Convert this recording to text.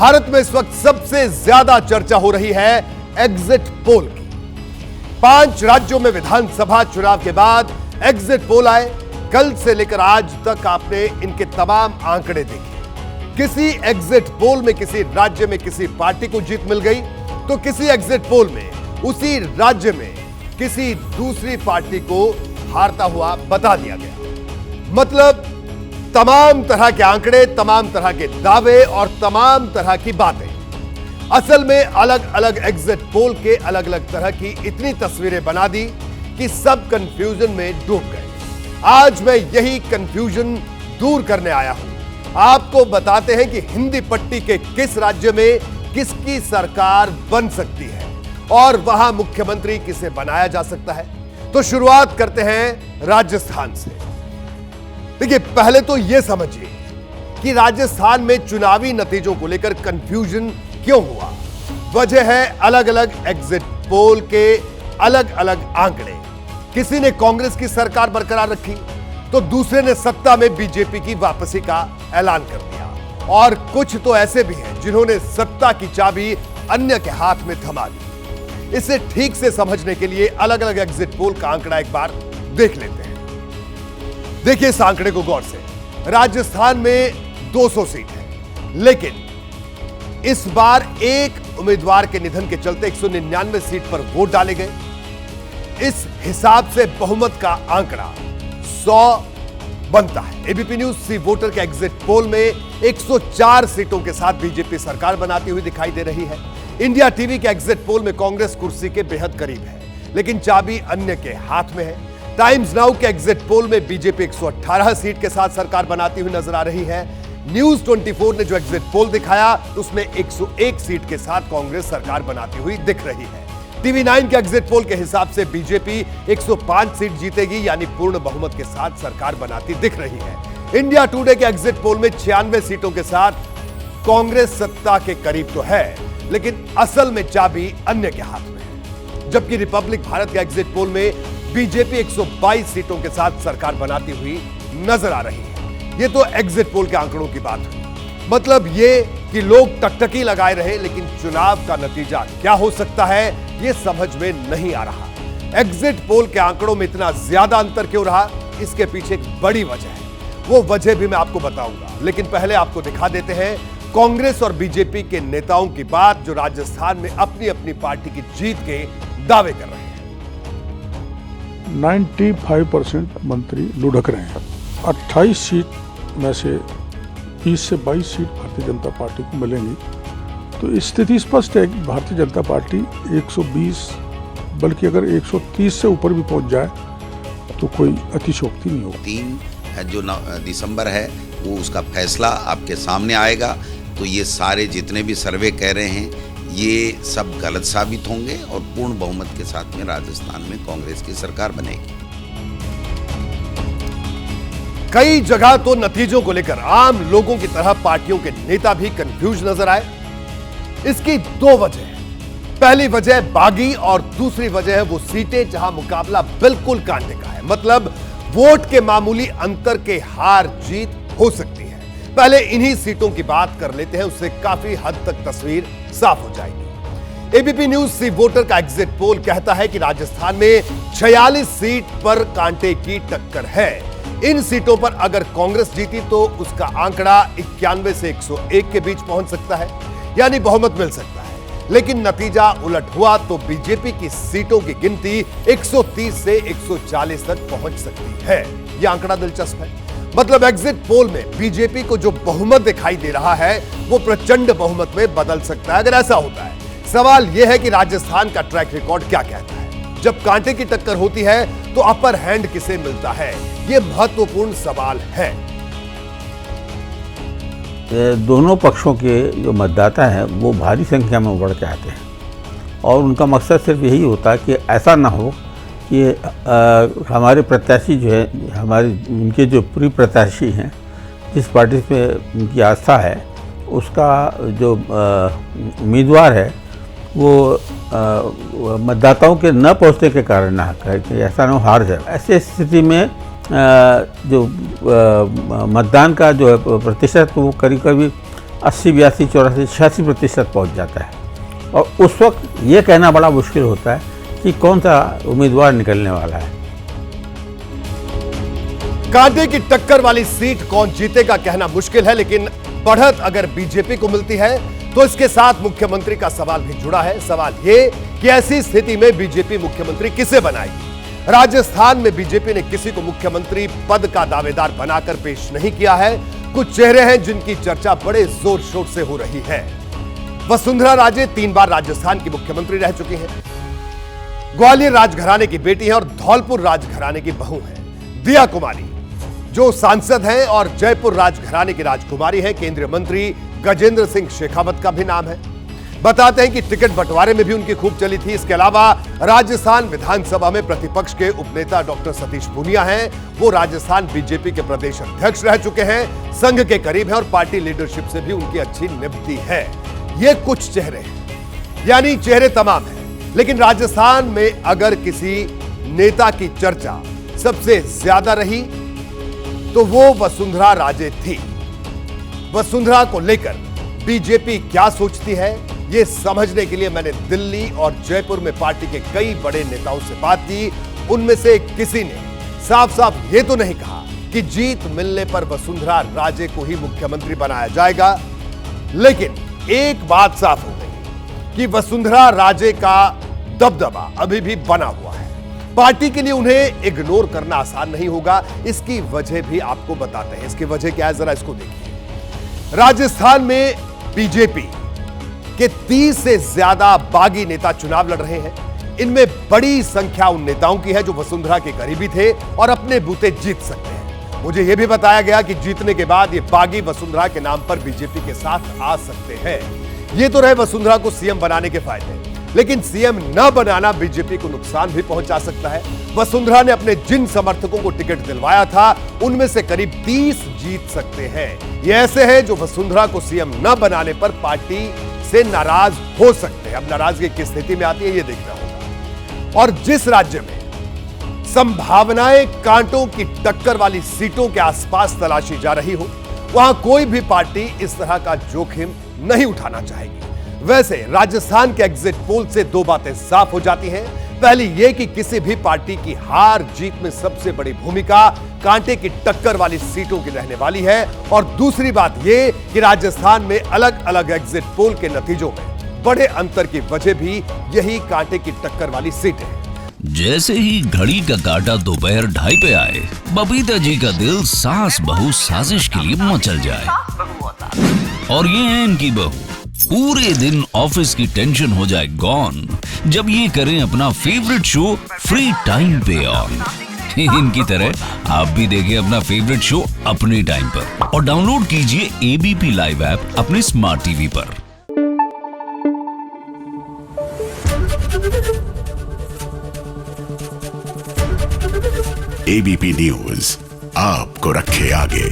भारत में इस वक्त सबसे ज्यादा चर्चा हो रही है एग्जिट पोल की। 5 राज्यों में विधानसभा चुनाव के बाद एग्जिट पोल आए। कल से लेकर आज तक आपने इनके तमाम आंकड़े देखे। किसी एग्जिट पोल में किसी राज्य में किसी पार्टी को जीत मिल गई, तो किसी एग्जिट पोल में उसी राज्य में किसी दूसरी पार्टी को हारता हुआ बता दिया गया। मतलब तमाम तरह के आंकड़े, तमाम तरह के दावे और तमाम तरह की बातें। असल में अलग अलग एग्जिट पोल के अलग अलग तरह की इतनी तस्वीरें बना दी कि सब कंफ्यूजन में डूब गए। आज मैं यही कंफ्यूजन दूर करने आया हूं। आपको बताते हैं कि हिंदी पट्टी के किस राज्य में किसकी सरकार बन सकती है और वहां मुख्यमंत्री किसे बनाया जा सकता है। तो शुरुआत करते हैं राजस्थान से। देखिए, पहले तो यह समझिए कि राजस्थान में चुनावी नतीजों को लेकर कंफ्यूजन क्यों हुआ। वजह है अलग अलग एग्जिट पोल के अलग अलग आंकड़े। किसी ने कांग्रेस की सरकार बरकरार रखी, तो दूसरे ने सत्ता में बीजेपी की वापसी का ऐलान कर दिया। और कुछ तो ऐसे भी हैं जिन्होंने सत्ता की चाबी अन्य के हाथ में थमा दी। इसे ठीक से समझने के लिए अलग अलग एग्जिट पोल का आंकड़ा एक बार देख लेते हैं। देखिए इस आंकड़े को गौर से। राजस्थान में 200 सीट है, लेकिन इस बार एक उम्मीदवार के निधन के चलते 199 सीट पर वोट डाले गए। इस हिसाब से बहुमत का आंकड़ा 100 बनता है। एबीपी न्यूज सी वोटर के एग्जिट पोल में 104 सीटों के साथ बीजेपी सरकार बनाती हुई दिखाई दे रही है। इंडिया टीवी के एग्जिट पोल में कांग्रेस कुर्सी के बेहद करीब है, लेकिन चाबी अन्य के हाथ में है। टाइम्स नाउ के एग्जिट पोल में बीजेपी 118 सीट के साथ सरकार बनाती हुई नजर आ रही है। न्यूज 24 ने जो एग्जिट पोल दिखाया उसमें 101 सीट के साथ कांग्रेस सरकार बनाती हुई दिख रही है। टीवी 9 के एग्जिट पोल के हिसाब से बीजेपी 105 सीट जीतेगी, यानी पूर्ण बहुमत के साथ सरकार बनाती दिख रही है। इंडिया टुडे के एग्जिट पोल में 96 सीटों के साथ कांग्रेस सत्ता के करीब तो है, लेकिन असल में चाबी अन्य के हाथ में है। जबकि रिपब्लिक भारत के एग्जिट पोल में बीजेपी 122 सीटों के साथ सरकार बनाती हुई नजर आ रही है। यह तो एग्जिट पोल के आंकड़ों की बात हुई। मतलब यह कि लोग टकटकी लगाए रहे, लेकिन चुनाव का नतीजा क्या हो सकता है यह समझ में नहीं आ रहा। एग्जिट पोल के आंकड़ों में इतना ज्यादा अंतर क्यों रहा, इसके पीछे एक बड़ी वजह है। वो वजह भी मैं आपको बताऊंगा, लेकिन पहले आपको दिखा देते हैं कांग्रेस और बीजेपी के नेताओं की बात, जो राजस्थान में अपनी अपनी पार्टी की जीत के दावे कर रहे हैं। 95% मंत्री लुढ़क रहे हैं। 28 सीट में से 20 से 22 सीट भारतीय जनता पार्टी को मिलेंगी। तो स्थिति स्पष्ट है कि भारतीय जनता पार्टी 120 बल्कि अगर 130 से ऊपर भी पहुंच जाए तो कोई अतिशयोक्ति नहीं होगी। 3 जो दिसंबर है वो उसका फैसला आपके सामने आएगा। तो ये सारे जितने भी सर्वे कह रहे हैं ये सब गलत साबित होंगे और पूर्ण बहुमत के साथ में राजस्थान में कांग्रेस की सरकार बनेगी। कई जगह तो नतीजों को लेकर आम लोगों की तरह पार्टियों के नेता भी कंफ्यूज नजर आए। इसकी 2 वजह है। पहली वजह बागी और दूसरी वजह है वो सीटें जहां मुकाबला बिल्कुल कांटे का है। मतलब वोट के मामूली अंतर के हार जीत हो सकती है। पहले इन्हीं सीटों की बात कर लेते हैं, उससे काफी हद तक तस्वीर साफ हो जाएगी। एबीपी न्यूज सी वोटर का एग्जिट पोल कहता है कि राजस्थान में 46 सीट पर कांटे की टक्कर है। इन सीटों पर अगर कांग्रेस जीती तो उसका आंकड़ा 91 से 101 के बीच पहुंच सकता है, यानी बहुमत मिल सकता है। लेकिन नतीजा उलट हुआ तो बीजेपी की सीटों की गिनती 130 से 140 तक पहुंच सकती है। यह आंकड़ा दिलचस्प है। मतलब एग्जिट पोल में बीजेपी को जो बहुमत दिखाई दे रहा है वो प्रचंड बहुमत में बदल सकता है अगर ऐसा होता है। सवाल यह है कि राजस्थान का ट्रैक रिकॉर्ड क्या कहता है। जब कांटे की टक्कर होती है तो अपर हैंड किसे मिलता है, यह महत्वपूर्ण सवाल है। दोनों पक्षों के जो मतदाता हैं वो भारी संख्या में उभर के आते हैं और उनका मकसद सिर्फ यही होता है कि ऐसा ना हो कि हमारे प्रत्याशी जो है, उनके जो प्रिय प्रत्याशी हैं, जिस पार्टी पे उनकी आस्था है, उसका जो उम्मीदवार है वो मतदाताओं के न पहुंचने के कारण ना है कि ऐसा ना हार जाए। ऐसी स्थिति में जो मतदान का जो है प्रतिशत वो करीब करीब 80, 82, 84, 86% पहुँच जाता है। और उस वक्त ये कहना बड़ा मुश्किल होता है कि कौन सा उम्मीदवार निकलने वाला है। कांटे की टक्कर वाली सीट कौन जीतेगा कहना मुश्किल है, लेकिन बढ़त अगर बीजेपी को मिलती है तो इसके साथ मुख्यमंत्री का सवाल भी जुड़ा है। सवाल ये कि ऐसी स्थिति में बीजेपी मुख्यमंत्री किसे बनाएगी। राजस्थान में बीजेपी ने किसी को मुख्यमंत्री पद का दावेदार बनाकर पेश नहीं किया है। कुछ चेहरे हैं जिनकी चर्चा बड़े जोर शोर से हो रही है। वसुंधरा राजे 3 बार राजस्थान की मुख्यमंत्री रह चुकी हैं, ग्वालियर राजघराने की बेटी हैं और धौलपुर राजघराने की बहू हैं। दिया कुमारी जो सांसद हैं और जयपुर राजघराने की राजकुमारी हैं। केंद्रीय मंत्री गजेंद्र सिंह शेखावत का भी नाम है। बताते हैं कि टिकट बंटवारे में भी उनकी खूब चली थी। इसके अलावा राजस्थान विधानसभा में प्रतिपक्ष के उपनेता डॉक्टर सतीश पूनिया हैं। वो राजस्थान बीजेपी के प्रदेश अध्यक्ष रह चुके हैं, संघ के करीब हैं और पार्टी लीडरशिप से भी उनकी अच्छी निभती है। ये कुछ चेहरे हैं, यानी चेहरे तमाम हैं, लेकिन राजस्थान में अगर किसी नेता की चर्चा सबसे ज्यादा रही तो वो वसुंधरा राजे थी। वसुंधरा को लेकर बीजेपी क्या सोचती है, ये समझने के लिए मैंने दिल्ली और जयपुर में पार्टी के कई बड़े नेताओं से बात की। उनमें से किसी ने साफ साफ ये तो नहीं कहा कि जीत मिलने पर वसुंधरा राजे को ही मुख्यमंत्री बनाया जाएगा, लेकिन एक बात साफ हो गई कि वसुंधरा राजे का दबदबा अभी भी बना हुआ है। पार्टी के लिए उन्हें इग्नोर करना आसान नहीं होगा। इसकी वजह भी आपको बताते हैं। इसकी वजह क्या है, जरा इसको देखिए। राजस्थान में बीजेपी के 30 से ज्यादा बागी नेता चुनाव लड़ रहे हैं। इनमें बड़ी संख्या उन नेताओं की है जो वसुंधरा के करीबी थे और अपने बूते जीत सकते हैं। मुझे यह भी बताया गया कि जीतने के बाद ये बागी वसुंधरा के नाम पर बीजेपी के साथ आ सकते हैं। ये तो रहे वसुंधरा को सीएम बनाने के फायदे, लेकिन सीएम न बनाना बीजेपी को नुकसान भी पहुंचा सकता है। वसुंधरा ने अपने जिन समर्थकों को टिकट दिलवाया था उनमें से करीब 30 जीत सकते हैं। ये ऐसे हैं जो वसुंधरा को सीएम न बनाने पर पार्टी से नाराज हो सकते हैं। अब नाराजगी किस स्थिति में आती है ये देखना होगा। और जिस राज्य में संभावनाएं कांटों की टक्कर वाली सीटों के आसपास तलाशी जा रही हो, वहां कोई भी पार्टी इस तरह का जोखिम नहीं उठाना चाहेगी। वैसे राजस्थान के एग्जिट पोल से 2 बातें साफ हो जाती हैं। पहली यह कि किसी भी पार्टी की हार जीत में सबसे बड़ी भूमिका कांटे की टक्कर वाली सीटों की रहने वाली है, और दूसरी बात यह कि राजस्थान में अलग अलग एग्जिट पोल के नतीजों में बड़े अंतर की वजह भी यही कांटे की टक्कर वाली सीटें हैं। जैसे ही घड़ी का काटा दोपहर 2:30 पे आए, बबीता जी का दिल सास बहू साजिश के लिए मचल जाए। और ये है इनकी बहू, पूरे दिन ऑफिस की टेंशन हो जाए गॉन जब ये करें अपना फेवरेट शो फ्री टाइम पे ऑन। इनकी तरह आप भी देखें अपना फेवरेट शो अपने टाइम पर और डाउनलोड कीजिए एबीपी लाइव ऐप अपने स्मार्ट टीवी पर। एबीपी न्यूज आपको रखे आगे।